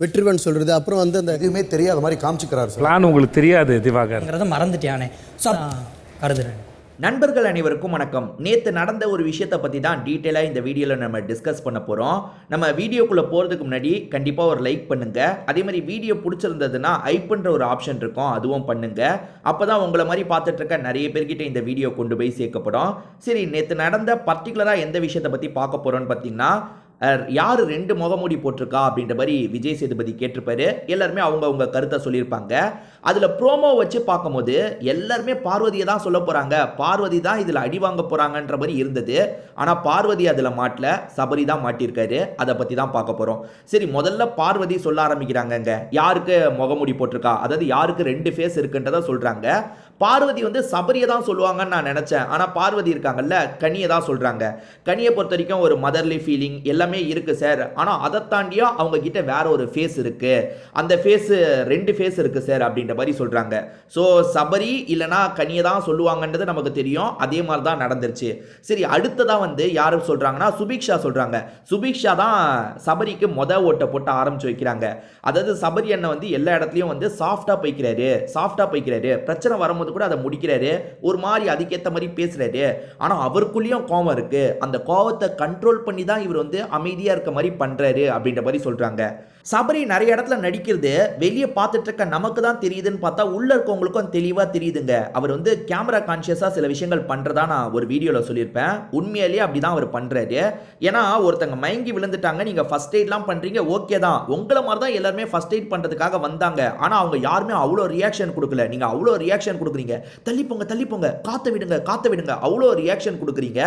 வெற்றிவன் சொல்றது, அப்புறம் வந்து அந்த எதுவுமே தெரியாத மாதிரி காமிச்சிக்கிறாரு சார். பிளான் உங்களுக்கு தெரியாது திவாகர் மறந்துட்டானே கருதுறேன். நண்பர்கள் அனைவருக்கும் வணக்கம். நேற்று நடந்த ஒரு விஷயத்தை பற்றி தான் டீட்டெயிலாக இந்த வீடியோவில் நம்ம டிஸ்கஸ் பண்ண போகிறோம். நம்ம வீடியோக்குள்ளே போகிறதுக்கு முன்னாடி கண்டிப்பாக ஒரு லைக் பண்ணுங்கள். அதே மாதிரி வீடியோ பிடிச்சிருந்ததுன்னா ஐப்புன்ற ஒரு ஆப்ஷன் இருக்கும், அதுவும் பண்ணுங்கள். அப்போ தான் உங்களை மாதிரி பார்த்துட்டு இருக்க நிறைய பேர்கிட்ட இந்த வீடியோ கொண்டு போய் சேர்க்கப்படும். சரி, நேற்று நடந்த பர்டிகுலராக எந்த விஷயத்தை பற்றி பார்க்க போகிறோன்னு பார்த்தீங்கன்னா, யார் 2 முகமூடி போட்டிருக்கா அப்படின்ற மாதிரி விஜய் சேதுபதி கேட்டிருப்பாரு. எல்லாருமே அவங்க கருத்தை சொல்லியிருப்பாங்க. அதில் ப்ரோமோ வச்சு பார்க்கும்போது எல்லாருமே பார்வதியை தான் சொல்ல போகிறாங்க, பார்வதி தான் இதில் அடி வாங்க போகிறாங்கன்ற மாதிரி இருந்தது. ஆனால் பார்வதி அதில் மாட்டல, சபரி தான் மாட்டியிருக்காரு. அதை பற்றி தான் பார்க்க போகிறோம். சரி, முதல்ல பார்வதி சொல்ல ஆரம்பிக்கிறாங்கங்க, யாருக்கு முகமூடி போட்டிருக்கா, அதாவது யாருக்கு 2 ஃபேஸ் இருக்குன்றதை சொல்கிறாங்க. பார்வதி வந்து சபரியை தான் சொல்லுவாங்கன்னு நான் நினச்சேன். ஆனால் பார்வதி இருக்காங்கல்ல, கனியை தான் சொல்கிறாங்க. கனியை பொறுத்த வரைக்கும் ஒரு மதர்லி ஃபீலிங் எல்லாமே இருக்குது சார். ஆனால் அதை தாண்டியா அவங்க கிட்ட வேற ஒரு ஃபேஸ் இருக்குது, அந்த ஃபேஸு 2 ஃபேஸ் இருக்குது சார் அப்படின்ற மாதிரி சொல்கிறாங்க. ஸோ சபரி இல்லைனா கனியை தான் சொல்லுவாங்கன்றது நமக்கு தெரியும். அதே மாதிரி தான் நடந்துருச்சு. சரி, அடுத்ததான் வந்து யார் சொல்கிறாங்கன்னா சுபிக்ஷா சொல்கிறாங்க. சுபிக்ஷா தான் சபரிக்கு ஓட்டை போட்டு ஆரம்பிச்சு வைக்கிறாங்க. அதாவது சபரி அண்ணன் வந்து எல்லா இடத்துலையும் வந்து சாஃப்டாக போய்க்கிறாரு, பிரச்சனை வரும்போது கூட அதை முடிக்கிறாரு, ஒரு மாதிரி அதுக்கேற்ற மாதிரி பேசுறாரு. ஆனால் அவருக்குள்ளேயும் கோவம் இருக்கு, அந்த கோவத்தை கண்ட்ரோல் பண்ணி தான் இவர் வந்து அமைதியாக இருக்க மாதிரி பண்றாரு அப்படின்ற மாதிரி சொல்றாங்க. சபரி நிறைய இடத்துல நடிக்கிறது வெளியே பார்த்துட்டு இருக்க நமக்கு தான் தெரியுதுன்னு பார்த்தா உள்ள இருக்கவங்களுக்கும் தெளிவாக தெரியுதுங்க. அவர் வந்து கேமரா கான்சியஸாக சில விஷயங்கள் பண்ணுறதா நான் ஒரு வீடியோவில் சொல்லியிருப்பேன். உண்மையிலேயே அப்படி தான் அவர் பண்ணுறாரு. ஏன்னா ஒருத்தங்க மயங்கி விழுந்துட்டாங்க, நீங்கள் ஃபர்ஸ்ட் எய்ட்லாம் பண்ணுறீங்க, ஓகே தான், உங்களை மாதிரி தான் எல்லாருமே ஃபர்ஸ்ட் எய்ட் பண்ணுறதுக்காக வந்தாங்க. ஆனால் அவங்க யாருமே அவ்வளோ ரியாக்ஷன் கொடுக்கல. நீங்கள் அவ்வளோ ரியாக்ஷன் கொடுக்குறீங்க, தள்ளிப்போங்க, காற்ற விடுங்க, அவ்வளோ ரியாக்ஷன் கொடுக்குறீங்க.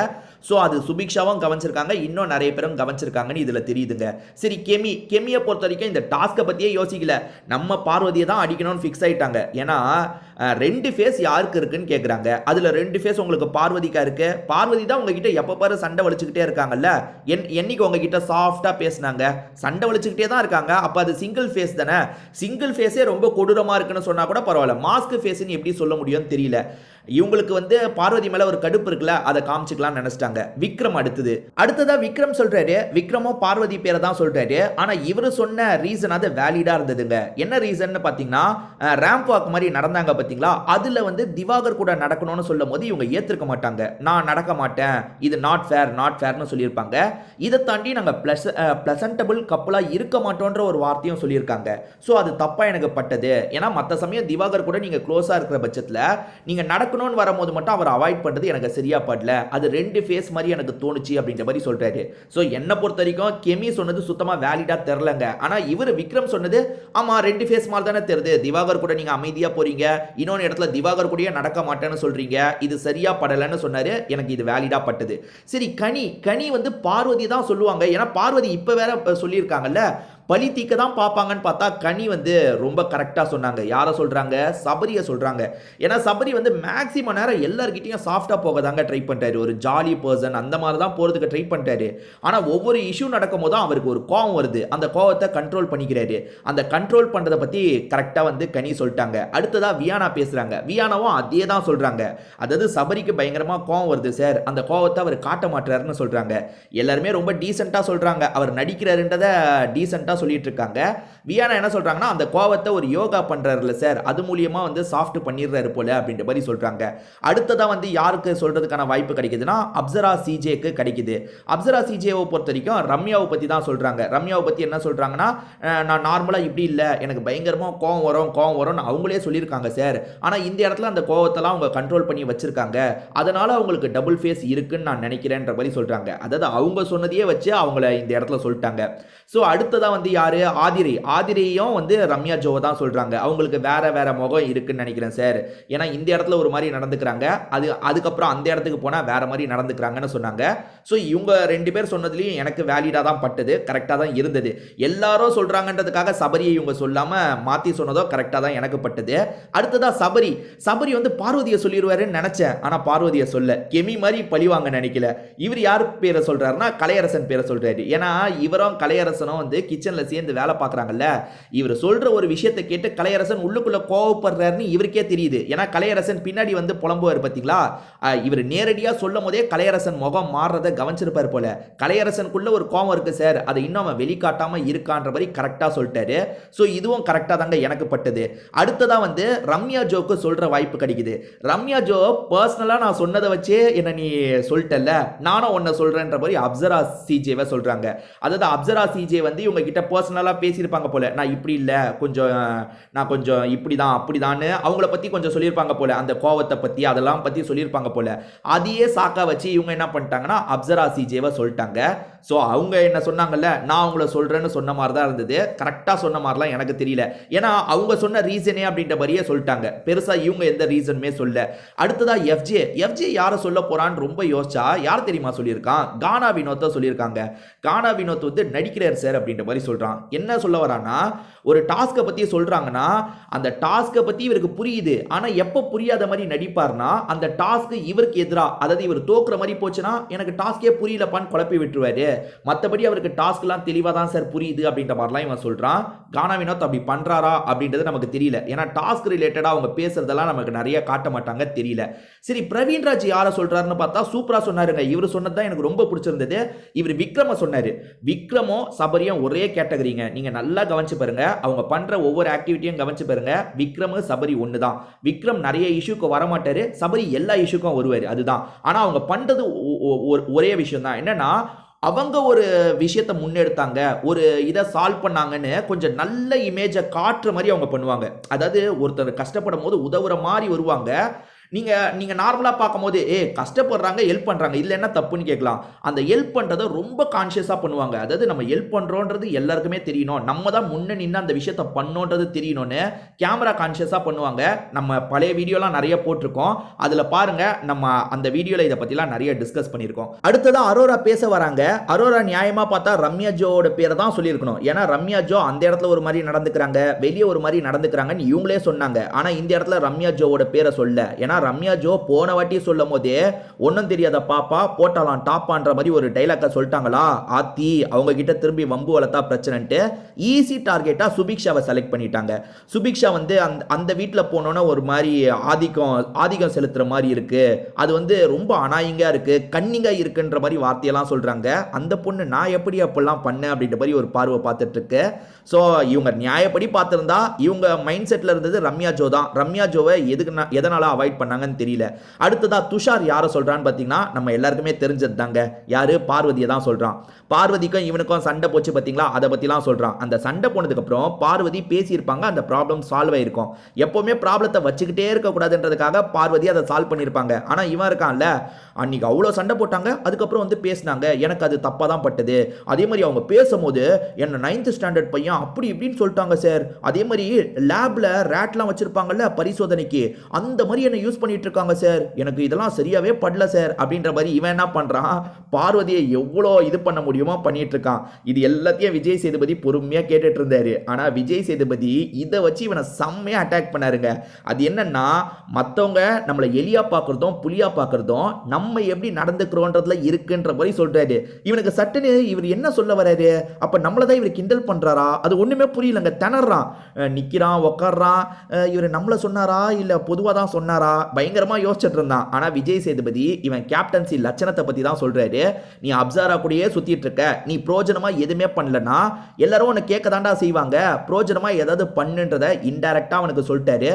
ஸோ அது சுபிக்ஷாவும் கவனிச்சிருக்காங்க, இன்னும் நிறைய பேரும் கவனிச்சிருக்காங்கன்னு இதில் தெரியுதுங்க. சரி, கெமியை பொறுத்த வரைக்கும் இந்த டாஸ்கை பற்றியே யோசிக்கல, நம்ம பார்வதியை தான் அடிக்கணும்னு ஃபிக்ஸ் ஆகிட்டாங்க. ஏன்னா 2 ஃபேஸ் யாருக்கு இருக்குன்னு கேட்குறாங்க. அதில் 2 ஃபேஸ் உங்களுக்கு பார்வதிக்கா இருக்கு. பார்வதி தான் உங்ககிட்ட எப்போ பாரு சண்டை வலிச்சுக்கிட்டே இருக்காங்கல்ல. என்னைக்கு உங்ககிட்ட சாஃப்டாக பேசினாங்க, சண்டை வலிச்சுக்கிட்டே தான் இருக்காங்க. அப்போ அது சிங்கிள் ஃபேஸ் தானே. சிங்கிள் ஃபேஸே ரொம்ப கொடூரமாக இருக்குன்னு சொன்னால் கூட பரவாயில்ல, மாஸ்க் ஃபேஸ்ன்னு எப்படி சொல்ல முடியும்னு தெரியல. இவங்களுக்கு வந்து பார்வதி மேல ஒரு கடுப்பு இருக்குல்ல, அதை காமிச்சிக்கலாம்னு நினைச்சிட்டாங்க. விக்ரம் அடுத்ததா விக்ரம் சொல்றாரு. விக்ரமும் பார்வதி பேரை தான் சொல்றாரு. ஆனா இவரு சொன்ன ரீசன் அது வேலிடா இருந்ததுங்க. என்ன ரீசன் பாத்தீங்கன்னா, ரேம்ப் வாக் மாதிரி நடந்தாங்க பாத்தீங்களா, அதுல வந்து திவாகர் கூட நடக்கணும்னு சொல்லும் போது இவங்க ஏத்துக்க மாட்டாங்க. நான் நடக்க மாட்டேன், இது நாட் ஃபேர்னு சொல்லியிருப்பாங்க. இதை தாண்டி நாங்க பிளசன்டபிள் கப்பலா இருக்க மாட்டோன்ற ஒரு வார்த்தையும் சொல்லியிருக்காங்க. ஸோ அது தப்பா எனக்கு பட்டது. ஏன்னா மற்ற சமயம் திவாகர் கூட நீங்க க்ளோஸா இருக்கிற பட்சத்துல நீங்க நடக்கணும்னு வரும்போது மட்டும் அவர் அவாய்ட் பண்றது எனக்கு சரியா படல. அது 2 ஃபேஸ் மாதிரி எனக்கு தோணுச்சு அப்படின்ற மாதிரி சொல்றாரு. ஸோ என்ன பொறுத்த வரைக்கும் கெமி சொன்னது சுத்தமா வேலிடா தெரியலங்க. ஆனா இவர் விக்ரம் சொன்னது ஆமா 2 ஃபேஸ் மாதிரி தானே தெரியுது. திவாகர் கூட நீங்க அமைதியா போறீங்க, இன்னொரு இடத்துல திவாகர் கூடயே நடக்க மாட்டேன்னு சொல்றீங்க, இது சரியா படலன்னு சொன்னாரு. எனக்கு இது வேலிடா பட்டது. சரி, கனி வந்து பார்வதி தான் சொல்லுவாங்க. ஏன்னா பார்வதி இப்ப வேற சொல்லியிருக்காங்கல்ல, பழி தீக்க தான் பார்ப்பாங்கன்னு பார்த்தா கனி வந்து ரொம்ப கரெக்டாக சொன்னாங்க. யாரை சொல்கிறாங்க? சபரியை சொல்கிறாங்க. ஏன்னா சபரி வந்து மேக்ஸிமம் நேரம் எல்லார்கிட்டையும் சாஃப்டாக போக தாங்க ட்ரை பண்ணிட்டாரு. ஒரு ஜாலி பர்சன் அந்த மாதிரி தான் போகிறதுக்கு ட்ரை பண்ணிட்டாரு. ஆனால் ஒவ்வொரு இஷ்யூ நடக்கும் போது அவருக்கு ஒரு கோவம் வருது, அந்த கோவத்தை கண்ட்ரோல் பண்ணிக்கிறாரு. அந்த கண்ட்ரோல் பண்ணுறதை பற்றி கரெக்டாக வந்து கனி சொல்லிட்டாங்க. அடுத்ததாக வியானா பேசுகிறாங்க. வியானாவும் அதே தான் சொல்கிறாங்க. அதாவது சபரிக்கு பயங்கரமாக கோவம் வருது சார், அந்த கோவத்தை அவர் காட்ட மாட்டாருன்னு சொல்கிறாங்க. எல்லாருமே ரொம்ப டீசெண்டாக சொல்கிறாங்க, அவர் நடிக்கிறாருன்றதை டீசெண்டாக சொல்லிட்டு இருக்காங்க. வியானா என்ன சொல்றாங்கன்னா, அந்த கோவத்தை ஒரு யோகா பண்றாருல சார், அது மூலியமா வந்து சாஃப்ட் பண்ணிடுறாரு போல அப்படின்ற மாதிரி சொல்றாங்க. அடுத்ததா வந்து யாருக்கு சொல்றதுக்கான வாய்ப்பு கிடைக்குதுன்னா, அப்சரா சிஜேக்கு கிடைக்குது. அப்சரா சிஜேவை பொறுத்த வரைக்கும் ரம்யாவை பத்தி தான் சொல்றாங்க. ரம்யாவை பத்தி என்ன சொல்றாங்கன்னா, நான் நார்மலா இப்படி இல்லை, எனக்கு பயங்கரமா கோவம் வரும்னு அவங்களே சொல்லியிருக்காங்க சார். ஆனா இந்த இடத்துல அந்த கோவத்தெல்லாம் அவங்க கண்ட்ரோல் பண்ணி வச்சிருக்காங்க, அதனால அவங்களுக்கு டபுள் ஃபேஸ் இருக்குன்னு நான் நினைக்கிறேன்ற மாதிரி சொல்றாங்க. அதாவது அவங்க சொன்னதையே வச்சு அவங்கள இந்த இடத்துல சொல்லிட்டாங்க. ஸோ அடுத்ததா வந்து யாரு? ஆதிரையும் வந்து ரம்யா ஜோவை தான் சொல்றாங்க. அவங்களுக்கு வேற முகம் இருக்குன்னு நினைக்கிறேன் சார். ஏன்னா இந்த இடத்துல ஒரு மாதிரி நடந்துக்கிறாங்க, அதுக்கப்புறம் அந்த இடத்துக்கு போனா வேற மாதிரி நடந்துக்கிறாங்கன்னு சொன்னாங்க. ஸோ இவங்க 2 பேர் சொன்னதுலையும் எனக்கு வேலிடா தான் பட்டது, கரெக்டாக தான் இருந்தது. எல்லாரும் சொல்றாங்கன்றதுக்காக சபரியை இவங்க சொல்லாம மாத்தி சொன்னதோ கரெக்டாக தான் எனக்கு பட்டது. அடுத்ததா சபரி வந்து பார்வதியை சொல்லிடுவாருன்னு நினைச்சேன், ஆனா பார்வதியை சொல்ல. கெமி மாதிரி பழிவாங்க நினைக்கல. இவர் யார் பேரை சொல்றாருன்னா கலையரசன் பேரை சொல்றாரு. ஏன்னா இவரும் கலையரசனும் வந்து கிச்சன் ப்ரொடக்ஷனில் சேர்ந்து வேலை பார்க்குறாங்கல்ல, இவர் சொல்கிற ஒரு விஷயத்தை கேட்டு கலையரசன் உள்ளுக்குள்ளே கோவப்படுறாருன்னு இவருக்கே தெரியுது. ஏன்னா கலையரசன் பின்னாடி வந்து புலம்புவார் பார்த்தீங்களா, இவர் நேரடியாக சொல்லும் போதே கலையரசன் முகம் மாறுறதை கவனிச்சிருப்பார் போல. கலையரசனுக்குள்ள ஒரு கோவம் இருக்குது சார், அதை இன்னும் அவன் வெளிக்காட்டாமல் இருக்கான்ற மாதிரி கரெக்டாக சொல்லிட்டாரு. ஸோ இதுவும் கரெக்டாக தாங்க எனக்கு பட்டது. அடுத்ததாக வந்து ரம்யா ஜோக்கு சொல்கிற வாய்ப்பு கிடைக்குது. ரம்யா ஜோ பர்சனலாக நான் சொன்னதை வச்சே என்ன நீ சொல்லிட்டல்ல, நானும் ஒன்றை சொல்கிறேன்ற மாதிரி அப்சரா சிஜேவை சொல்கிறாங்க. அதாவது அப்சரா சிஜே வந்து இவங்க கிட்ட பர்சனலாக பேசியிருப்பாங்க போல. நான் இப்படி இல்லை, நான் கொஞ்சம் இப்படி தான் அப்படி தான்னு அவங்கள பற்றி கொஞ்சம் சொல்லியிருப்பாங்க போல, அந்த கோவத்தை பற்றி அதெல்லாம் பற்றி சொல்லியிருப்பாங்க போல. அதையே சாக்கா வச்சு இவங்க என்ன பண்ணிட்டாங்கன்னா அப்சரா சிஜேவை சொல்லிட்டாங்க. ஸோ அவங்க என்ன சொன்னாங்கல்ல, நான் அவங்கள சொல்கிறேன்னு சொன்ன மாதிரி தான் இருந்தது. கரெக்டாக சொன்ன மாதிரிலாம் எனக்கு தெரியல. ஏன்னா அவங்க சொன்ன ரீசனே அப்படின்ற மாதிரியே சொல்லிட்டாங்க. பெருசாக இவங்க எந்த ரீசனுமே சொல்ல. அடுத்ததாக எஃப்ஜே யாரை சொல்ல போகிறான்னு ரொம்ப யோசிச்சா யார் தெரியுமா சொல்லியிருக்கான்? கானா வினோத்தை சொல்லியிருக்காங்க. கானா வினோத் வந்து நடிக்கிறார் சார் அப்படின்ற மாதிரி சொல்கிறான். என்ன சொல்ல வரான்னா, ஒரு டாஸ்க்கை பற்றி சொல்கிறாங்கன்னா அந்த டாஸ்க்கை பற்றி இவருக்கு புரியுது, ஆனால் எப்போ புரியாத மாதிரி நடிப்பார்னா அந்த டாஸ்க்கு இவருக்கு எதிராக, அதாவது இவர் தோக்குற மாதிரி போச்சுன்னா எனக்கு டாஸ்கே புரியலப்பான்னு குழப்பி விட்டுருவாரு. மற்றபடி அவருக்கு டாஸ்க்லாம் தெளிவாக தான் சார் புரியுது அப்படின்ற மாதிரிலாம் இவன் சொல்கிறான். கானா வினோத் அப்படி பண்ணுறாரா அப்படின்றது நமக்கு தெரியல. ஏன்னா டாஸ்க் ரிலேட்டடாக அவங்க பேசுறதெல்லாம் நமக்கு நிறைய காட்ட மாட்டாங்க, தெரியல. சரி, பிரவீன்ராஜ் யாரை சொல்கிறாருன்னு பார்த்தா சூப்பராக சொன்னாருங்க. இவர் சொன்னது தான் எனக்கு ரொம்ப பிடிச்சிருந்தது. இவர் விக்ரம சொன்னார். விக்ரமும் சபரியும் ஒரே கேட்டகரிங்க. நீங்கள் நல்லா கவனிச்சு பாருங்க, அவங்க பண்ணுற ஒவ்வொரு ஆக்டிவிட்டியும் கவனிச்சு பாருங்க. விக்ரம் சபரி ஒன்று தான். விக்ரம் நிறைய இஷ்யூக்கு வரமாட்டார், சபரி எல்லா இஷ்யூக்கும் வருவார், அதுதான். ஆனால் அவங்க பண்ணுறது ஒரே விஷயம் தான். என்னன்னா அவங்க ஒரு விஷயத்தை முன்னெடுத்தாங்க, ஒரு இதை சால்வ் பண்ணாங்கன்னு கொஞ்சம் நல்ல இமேஜை காட்டுற மாதிரி அவங்க பண்ணுவாங்க. அதாவது ஒருத்தர் கஷ்டப்படும் போது உதவுற மாதிரி வருவாங்க. நீங்கள் நார்மலாக பார்க்கும்போது கஷ்டப்படுறாங்க, ஹெல்ப் பண்ணுறாங்க, இதில் என்ன தப்புன்னு கேட்கலாம். அந்த ஹெல்ப் பண்ணுறதை ரொம்ப கான்ஷியஸாக பண்ணுவாங்க. அதாவது நம்ம ஹெல்ப் பண்ணுறோன்றது எல்லாருக்குமே தெரியணும், நம்ம தான் முன்னே நின்று அந்த விஷயத்தை பண்ணோன்றது தெரியணும்னு கேமரா கான்ஷியஸாக பண்ணுவாங்க. நம்ம பழைய வீடியோலாம் நிறைய போட்டிருக்கோம், அதில் பாருங்கள். நம்ம அந்த வீடியோவில் இதை பற்றிலாம் நிறைய டிஸ்கஸ் பண்ணியிருக்கோம். அடுத்ததான் அரோரா பேச வராங்க. அரோரா நியாயமாக பார்த்தா ரம்யா ஜோவோட பேரை தான் சொல்லியிருக்கணும். ஏன்னா ரம்யா ஜோ அந்த இடத்துல ஒரு மாதிரி நடந்துக்கிறாங்க, வெளியே ஒரு மாதிரி நடந்துக்கிறாங்கன்னு இவங்களே சொன்னாங்க. ஆனால் இந்த இடத்துல ரம்யா ஜோவோட பேரை சொல்ல. ஏன்னா ரம்யா ஜோ போன வாட்டி சொல்லும் போதே ஒன்றும் தெரியாத பாப்பா போட்டாலாம் டாப்பான்ற மாதிரி ஒரு டைலாக்கை சொல்லிட்டாங்களா, ஆத்தி அவங்க கிட்ட திரும்பி வம்பு வளர்த்தா பிரச்சனைன்ட்டு ஈஸி டார்கெட்டாக சுபிக்ஷாவை செலக்ட் பண்ணிட்டாங்க. சுபிக்ஷா வந்து அந்த வீட்டில் போனோன்னா ஒரு மாதிரி ஆதிக்கம் செலுத்துகிற மாதிரி இருக்கு, அது வந்து ரொம்ப அநாயங்கா இருக்கு, கன்னிங்கா இருக்குன்ற மாதிரி வார்த்தையெல்லாம் சொல்கிறாங்க. அந்த பொண்ணு நான் எப்படி அப்படிலாம் பண்ணேன் அப்படின்ற மாதிரி ஒரு பார்வை பார்த்துட்டு இருக்கு. ஸோ இவங்க நியாயப்படி பார்த்துருந்தா இவங்க மைண்ட் செட்டில் இருந்தது ரம்யா ஜோ தான். ரம்யா ஜோவை எதனால அவாய்ட் பண்ணாங்கன்னு தெரியல. அடுத்ததா துஷார் யாரை சொல்றான்னு பார்த்தீங்கன்னா நம்ம எல்லாருக்குமே தெரிஞ்சது தாங்க. யாரு? பார்வதியை தான் சொல்றான். பார்வதிக்கும் இவனுக்கும் சண்டை போச்சு பார்த்தீங்களா, அதை பற்றிலாம் சொல்கிறான். அந்த சண்டை போனதுக்கப்புறம் பார்வதி பேசியிருப்பாங்க, அந்த ப்ராப்ளம் சால்வ் ஆகிருக்கும். எப்போவுமே ப்ராப்ளத்தை வச்சுக்கிட்டே இருக்கக்கூடாதுன்றதுக்காக பார்வதி அதை சால்வ் பண்ணியிருப்பாங்க. ஆனால் இவன் இருக்கான்ல, அன்றைக்கி அவ்வளோ சண்டை போட்டாங்க, அதுக்கப்புறம் வந்து பேசினாங்க, எனக்கு அது தப்பாக தான் பட்டது. அதே மாதிரி அவங்க பேசும்போது என்ன 9th ஸ்டாண்டர்ட் பையன் அப்படி இப்படின்னு சொல்லிட்டாங்க சார். அதே மாதிரி லேபில் ரேட்லாம் வச்சுருப்பாங்கல்ல பரிசோதனைக்கு, அந்த மாதிரி என்னை யூஸ் பண்ணிட்டு இருக்காங்க சார், எனக்கு இதெல்லாம் சரியாகவே படல சார் அப்படின்ற மாதிரி இவன் என்ன பண்ணுறான், பார்வதியை எவ்வளோ இது பண்ண முடியுமோ பண்ணிட்டு இருக்கான். இது எல்லாத்தையும் விஜய் சேதுபதி பொறுமையாக கேட்டுட்டு இருந்தாரு. ஆனால் விஜய் சேதுபதி இதை வச்சு இவனை செம்மையாக அட்டாக் பண்ணாருங்க. அது என்னன்னா, மற்றவங்க நம்மளை எலியா பார்க்குறதும் புலியா பார்க்குறதும் நம்ம எப்படி நடந்துக்கிறோன்றதுல இருக்குன்ற மாதிரி சொல்றாரு. இவனுக்கு சட்டுன்னு இவர் என்ன சொல்ல வராரு, அப்போ நம்மளை தான் இவர் கிண்டல் பண்ணுறாரா, அது ஒன்றுமே புரியலங்க. திணறான், நிற்கிறான், உக்காடுறான். இவர் நம்மளை சொன்னாரா இல்லை பொதுவாக தான் சொன்னாரா, பயங்கரமாக யோசிச்சுட்டு இருந்தான். ஆனால் விஜய் சேதுபதி இவன் கேப்டன்சி லட்சணத்தை பற்றி தான் சொல்கிறாரு. நீ அப்சரா கூடயே சுற்றிட்டு இருக்க, நீ பிரோஜனமாக எதுவுமே பண்ணலன்னா எல்லாரும் உன்னை கேட்க தாண்டா செய்வாங்க, பிரோஜனமாக ஏதாவது பண்ணுன்றதை இன்டைரக்டாக அவனுக்கு சொல்லிட்டாரு.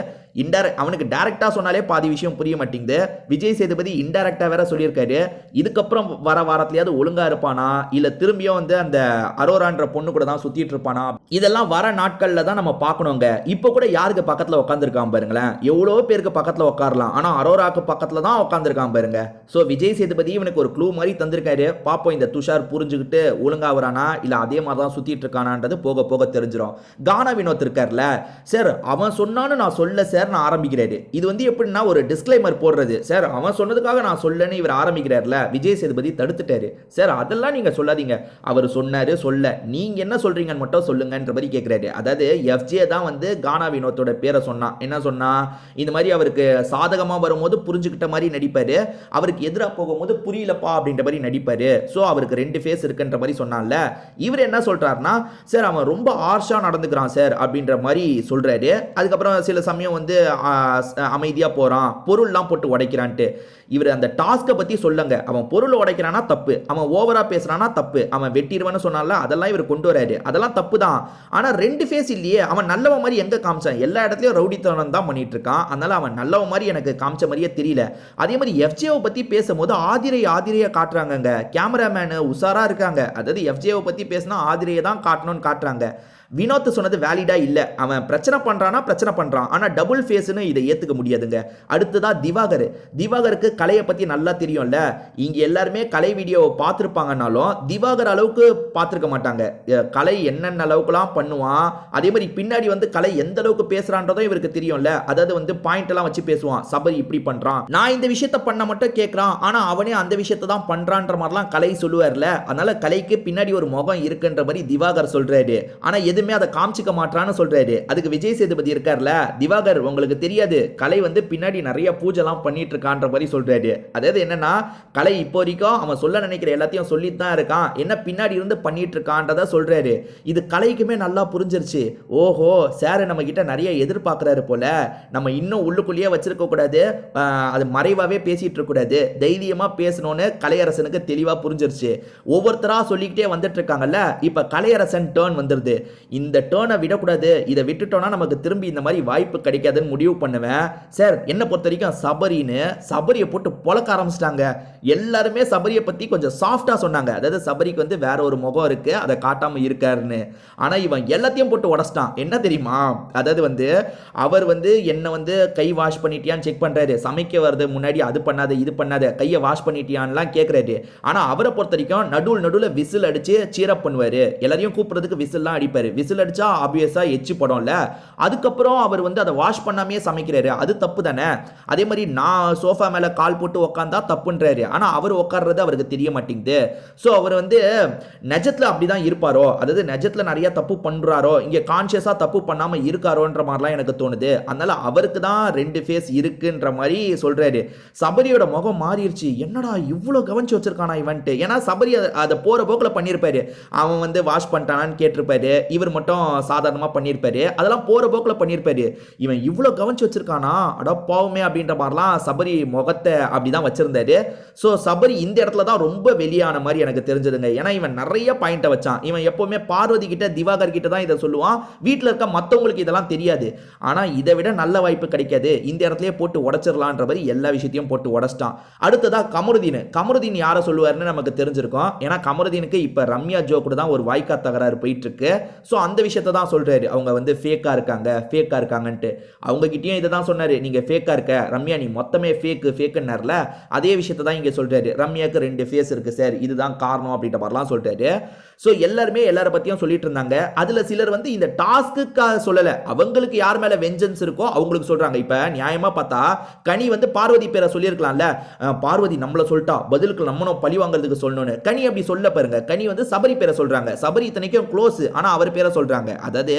அவனுக்கு டைரக்டாக சொன்னாலே பாதி விஷயம் புரிய மாட்டேங்குது. விஜய் சேதுபதி இன்டைரக்டாக வேற சொல்லியிருக்காரு. இதுக்கப்புறம் வர வாரத்திலேயாவது ஒழுங்காக இருப்பானா இல்லை திரும்பியும் வந்து அந்த அரோரான்ற பொண்ணு கூட தான் சுற்றிட்டு இருப்பானா, இதெல்லாம் வர நாட்களில் தான் நம்ம பார்க்கணுங்க. இப்போ கூட யாருக்கு பக்கத்தில் உட்காந்துருக்கான் பாருங்களேன், எவ்வளோ பேருக்கு பக்கத்தில் உட்காரலாம், ஆனால் அரோராக்கு பக்கத்தில் தான் உட்காந்துருக்கான் பாருங்க. ஸோ விஜய் சேதுபதி இவனுக்கு ஒரு க்ளூ மாதிரி தந்திருக்காரு. பார்ப்போம் இந்த துஷார் புரிஞ்சுக்கிட்டு ஒழுங்காகிறானா இல்லை அதே மாதிரி தான் சுற்றிட்டு இருக்கானான்றது போக போக தெரிஞ்சிடும். கானா வினோத் இருக்கார்ல சார், அவன் சொன்னான்னு நான் சொல்ல சார், சார்னு ஆரம்பிக்கிறாரு. இது வந்து எப்படின்னா ஒரு டிஸ்க்ளைமர் போடுறது. சார் அவன் சொன்னதுக்காக நான் சொல்லன்னு இவர் ஆரம்பிக்கிறார்ல, விஜய் சேதுபதி தடுத்துட்டாரு. சார் அதெல்லாம் நீங்க சொல்லாதீங்க, அவர் சொன்னாரு சொல்ல, நீங்க என்ன சொல்றீங்கன்னு மட்டும் சொல்லுங்கன்ற மாதிரி கேட்கிறாரு. அதாவது எஃப்ஜே தான் வந்து கானா வினோத்தோட பேரை சொன்னான். என்ன சொன்னா, இந்த மாதிரி அவருக்கு சாதகமா வரும்போது புரிஞ்சுக்கிட்ட மாதிரி நடிப்பாரு, அவருக்கு எதிராக போகும்போது புரியலப்பா அப்படின்ற மாதிரி நடிப்பாரு. ஸோ அவருக்கு 2 ஃபேஸ் இருக்குன்ற மாதிரி சொன்னான்ல. இவர் என்ன சொல்றாருன்னா, சார் அவன் ரொம்ப ஹார்ஷா நடந்துக்கிறான் சார் அப்படின்ற மாதிரி சொல்றாரு. அதுக்கப்புறம் சில சமயம் வந்து அமைதியா போறான், பொருள்லாம் போட்டு உடைக்கிறான்ட்டு. இவர் அந்த டாஸ்கை பத்தி சொல்லுங்க. அவன் பொருள் உடைக்கிறானா தப்பு, அவன் ஓவரா பேசுறானா தப்பு, அவன் வெட்டிடுவான்னு சொன்னால அதெல்லாம் இவர் கொண்டு வராரு, அதெல்லாம் தப்பு தான். ஆனா 2 ஃபேஸ் இல்லையே, அவன் நல்லவன் மாதிரி எங்க காமிச்சான்? எல்லா இடத்துலயும் ரவுடித்தனம் தான் பண்ணிட்டு இருக்கான். அதனால அவன் நல்லவன் மாதிரி எனக்கு காமிச்ச மாதிரியே தெரியல. அதே மாதிரி எஃப்ஜேவை பத்தி பேசும்போது ஆதிரையை காட்டுறாங்க, கேமராமேனு உஷாரா இருக்காங்க. அதாவது எஃப்ஜேவை பத்தி பேசினா ஆதிரையை தான் காட்டணும்னு காட்டுறாங்க. வினோத் சொன்னது வேலிடா இல்ல, அவன் பிரச்சனை பண்றான், ஆனா டபுள் ஃபேஸ்னு இதை ஏத்துக்க முடியாதுங்க. அடுத்ததா திவாகருக்கு கலையை பத்தி நல்லா தெரியும்ல. இங்க எல்லாருமே கலை வீடியோவை பார்த்துருப்பாங்கனாலும் திவாகர் அளவுக்கு பார்த்துருக்க மாட்டாங்க. கலை என்னென்ன அளவுக்குலாம் பண்ணுவான், அதே மாதிரி பின்னாடி வந்து கலை எந்த அளவுக்கு பேசுறான்றதும் இவருக்கு தெரியும்ல. அதாவது வந்து பாயிண்ட் எல்லாம் வச்சு பேசுவான். சபரி இப்படி பண்றான், நான் இந்த விஷயத்த பண்ண மட்டும் கேட்கறான், ஆனா அவனே அந்த விஷயத்தை தான் பண்றான்ற மாதிரிலாம் கலை சொல்லுவார்ல. அதனால கலைக்கு பின்னாடி ஒரு முகம் இருக்குன்ற மாதிரி திவாகர் சொல்றாரு. ஆனா எதுவுமே அதை காமிச்சிக்க மாட்டான்னு சொல்றாரு. அதுக்கு விஜய் சேதுபதி இருக்கார்ல, திவாகர் உங்களுக்கு தெரியாது, கலை வந்து பின்னாடி நிறைய பூஜைலாம் பண்ணிட்டு இருக்கான்ற மாதிரி சொல்றாரு. அதாவது என்னன்னா, கலை இப்போ வரைக்கும் அவன் சொல்ல நினைக்கிற எல்லாத்தையும் சொல்லிட்டு தான் இருக்கான், என்ன பின்னாடி இருந்து பண்ணிட்டு இருக்கான்றத சொல்றாரு. இது கலைக்குமே நல்லா புரிஞ்சிருச்சு. ஓஹோ, சார் நம்ம கிட்ட நிறைய எதிர்பார்க்கிறாரு போல, நம்ம இன்னும் உள்ளுக்குள்ளேயே வச்சிருக்க கூடாது, அது மறைவாவே பேசிட்டு இருக்க கூடாது, தைரியமா பேசணும்னு கலையரசனுக்கு தெளிவா புரிஞ்சிருச்சு. ஒவ்வொருத்தரா சொல்லிக்கிட்டே வந்துட்டு இருக்காங்கல்ல, இப்ப கலையரசன் டேர்ன் வந்துருது. இந்த டேர்னை விடக்கூடாது, இதை விட்டுட்டோம்னா நமக்கு திரும்பி இந்த மாதிரி வாய்ப்பு கிடைக்காதுன்னு முடிவு பண்ணுவேன். சார் என்ன பொறுத்த வரைக்கும் சபரியை போட்டு பொழக்க ஆரம்பிச்சிட்டாங்க. எல்லாருமே சபரியை பத்தி கொஞ்சம் சாஃப்டா சொன்னாங்க. அதாவது சபரிக்கு வந்து வேற ஒரு முகம் இருக்கு, அதை காட்டாம இருக்காருன்னு. ஆனா இவன் எல்லாத்தையும் போட்டு உடச்சிட்டான். என்ன தெரியுமா, அதாவது வந்து அவர் வந்து என்ன வந்து கை வாஷ் பண்ணிட்டியான்னு செக் பண்றாரு, சமைக்க வருது முன்னாடி அது பண்ணாத இது பண்ணாத, கையை வாஷ் பண்ணிட்டியான்லாம் கேட்கறாரு. ஆனா அவரை பொறுத்த வரைக்கும் நடுவில் விசில் அடிச்சு சீரப் பண்ணுவாரு, எல்லாரையும் கூப்பிடுறதுக்கு விசில்லாம் அடிப்பாரு. விசில் அடிச்சா ஆப்வியஸா எச்சி படும்ல, அதுக்கப்புறம் அவர் வந்து அதை வாஷ் பண்ணாமே சமைக்கிறாரு, அது தப்பு தானே. அதே மாதிரி நான் சோஃபா மேல கால் போட்டு உட்காந்தா தப்புன்றாரு, ஆனா அவர் உட்கார்றது அவருக்கு தெரிய மாட்டேங்குது. ஸோ அவர் வந்து நெஜத்துல அப்படிதான் இருப்பாரோ, அதாவது நெஜத்துல நிறைய தப்பு பண்றாரோ, இங்க கான்சியஸா தப்பு பண்ணாம இருக்காரோன்ற மாதிரிலாம் எனக்கு தோணுது. அதனால அவருக்கு தான் 2 ஃபேஸ் இருக்குன்ற மாதிரி சொல்றாரு. சபரியோட முகம் மாறிடுச்சு, என்னடா இவ்வளவு கவனிச்சு வச்சிருக்கானா இவன்ட்டு. ஏன்னா சபரி அதை போற போக்கில் பண்ணியிருப்பாரு, அவன் வந்து வாஷ் பண்ணிட்டானான்னு கேட்டிருப்பாரு, இவர் மட்டும் சாதாரணமா பண்ணியிருப்பாரு, அதெல்லாம் போற போக்கில் பண்ணியிருப்பாரு. இவன் இவ்வளோ கவனிச்சு வச்சிருக்கானா, அட பாவமே அப்படின்ற மாதிரிலாம் சபரி முகத்தை அப்படிதான் வச்சிருந்தாரு. ஸோ சபரி இந்த இடத்துல தான் ரொம்ப வெளியான மாதிரி எனக்கு தெரிஞ்சதுங்க. ஏன்னா இவன் நிறைய பாயிண்ட்டை வச்சான். இவன் எப்பவுமே பார்வதி கிட்ட திவாகர் கிட்ட தான் இதை சொல்லுவான், வீட்டில் இருக்க மற்றவங்களுக்கு இதெல்லாம் தெரியாது. ஆனால் இதை விட நல்ல வாய்ப்பு கிடைக்காது, இந்த இடத்துலயே போட்டு உடச்சிடலான்ற மாதிரி எல்லா விஷயத்தையும் போட்டு உடச்சிட்டான். அடுத்ததா கமருதீன் யாரை சொல்லுவாருன்னு நமக்கு தெரிஞ்சிருக்கும். ஏன்னா கமருதீனுக்கு இப்போ ரம்யா ஜோ கூட தான் ஒரு வாய்க்கா தகராறு போயிட்டு இருக்கு. ஸோ அந்த விஷயத்தை தான் சொல்றாரு, அவங்க வந்து ஃபேக்கா இருக்காங்கன்ட்டு. அவங்க கிட்டயும் இதை தான் சொன்னாரு, நீங்க ஃபேக்கா இருக்க ரம்யா, நீ மொத்தமே ஃபேக்குன்னார்ல, அதே விஷயத்தை தான் இங்க சொல்றாரு. ரம்யாக்கு 2 ஃபேஸ் இருக்கு சார், இதுதான் காரணம் அப்படின்ற மாதிரிலாம் சொல்றாரு. ஸோ எல்லாருமே எல்லார பத்தியும் சொல்லிட்டு இருந்தாங்க. அதுல சிலர் வந்து இந்த டாஸ்க்குக்காக சொல்லல, அவங்களுக்கு யார் மேல வெஞ்சன்ஸ் இருக்கோ அவங்களுக்கு சொல்றாங்க. இப்ப நியாயமா பார்த்தா கனி வந்து பார்வதி பேரை சொல்லியிருக்கலாம்ல, பார்வதி நம்மள சொல்லிட்டா பதிலுக்கு நம்மளும் பழி வாங்குறதுக்கு சொல்லணும்னு. கனி அப்படி சொல்ல பாருங்க, கனி வந்து சபரி பேரை சொல்றாங்க. சபரி இத்தனைக்கும் க்ளோஸ், ஆனா அவர் பேரை சொல்றாங்க. அதாவது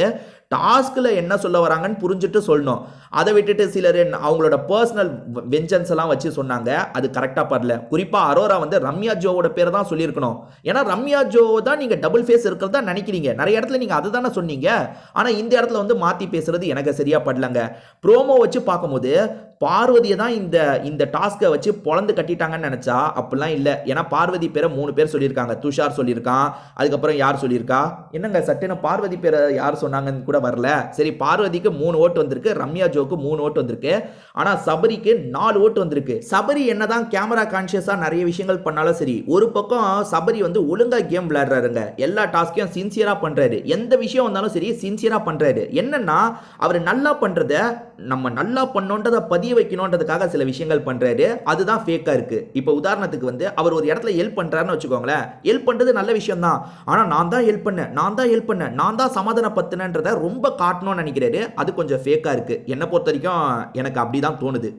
டாஸ்க்ல என்ன சொல்ல வராங்கன்னு புரிஞ்சுட்டு சொல்லணும். அதை விட்டுட்டு சிலர் அவங்களோட பர்சனல் வெஞ்சன்ஸ் எல்லாம் வச்சு சொன்னாங்க, அது கரெக்டா படல. குறிப்பா அரோரா வந்து ரம்யா ஜோவோட பேரை தான் சொல்லியிருக்கணும். ஏன்னா ரம்யா ஜோ தான் நீங்க டபுள் ஃபேஸ் இருக்கிறதா நினைக்கிறீங்க, நிறைய இடத்துல நீங்க அதை தானே சொன்னீங்க. ஆனா இந்த இடத்துல வந்து மாத்தி பேசுறது எனக்கு சரியா படலங்க. ப்ரோமோ வச்சு பார்க்கும்போது பார்வதியை தான் இந்த டாஸ்கை வச்சு பொழந்து கட்டிட்டாங்கன்னு நினைச்சா அப்படிலாம் இல்லை. ஏன்னா பார்வதி பேரை 3 பேர் சொல்லியிருக்காங்க. துஷார் சொல்லியிருக்கான், அதுக்கப்புறம் யார் சொல்லியிருக்கா, என்னங்க சட்டேன பார்வதி பேரை யார் சொன்னாங்கன்னு கூட வரல. சரி, பார்வதிக்கு 3 ஓட்டு வந்திருக்கு, ரம்யா ஜோக்கு 3 ஓட்டு வந்திருக்கு, ஆனா சபரிக்கு 4 ஓட்டு வந்திருக்கு. சபரி என்னதான் கேமரா கான்சியஸா நிறைய விஷயங்கள் பண்ணாலும் சரி, ஒரு பக்கம் சபரி வந்து ஒழுங்கா கேம் விளையாடுறாருங்க, எல்லா டாஸ்கையும் சின்சியரா பண்றாரு, எந்த விஷயம் வந்தாலும் சரி சின்சியரா பண்றாரு. என்னன்னா அவர் நல்லா பண்றத நம்ம நல்லா பண்ணோன்றதை பதிய பதிய வைக்கணுன்றதுக்காக சில விஷயங்கள் பண்றாரு, அதுதான் ஃபேக்கா இருக்கு. இப்போ உதாரணத்துக்கு வந்து அவர் ஒரு இடத்துல ஹெல்ப் பண்றாருன்னு வச்சுக்கோங்களேன், ஹெல்ப் பண்றது நல்ல விஷயம் தான். ஆனா நான் தான் ஹெல்ப் பண்ணேன், நான் தான் சமாதானப்படுத்தினேன்றதை ரொம்ப காட்டணும்னு நினைக்கிறாரு. அது கொஞ்சம் ஃபேக்கா இருக்கு. என்னை பொறுத்த வரைக்கும் எனக்கு அப்படிதான் தோணுது.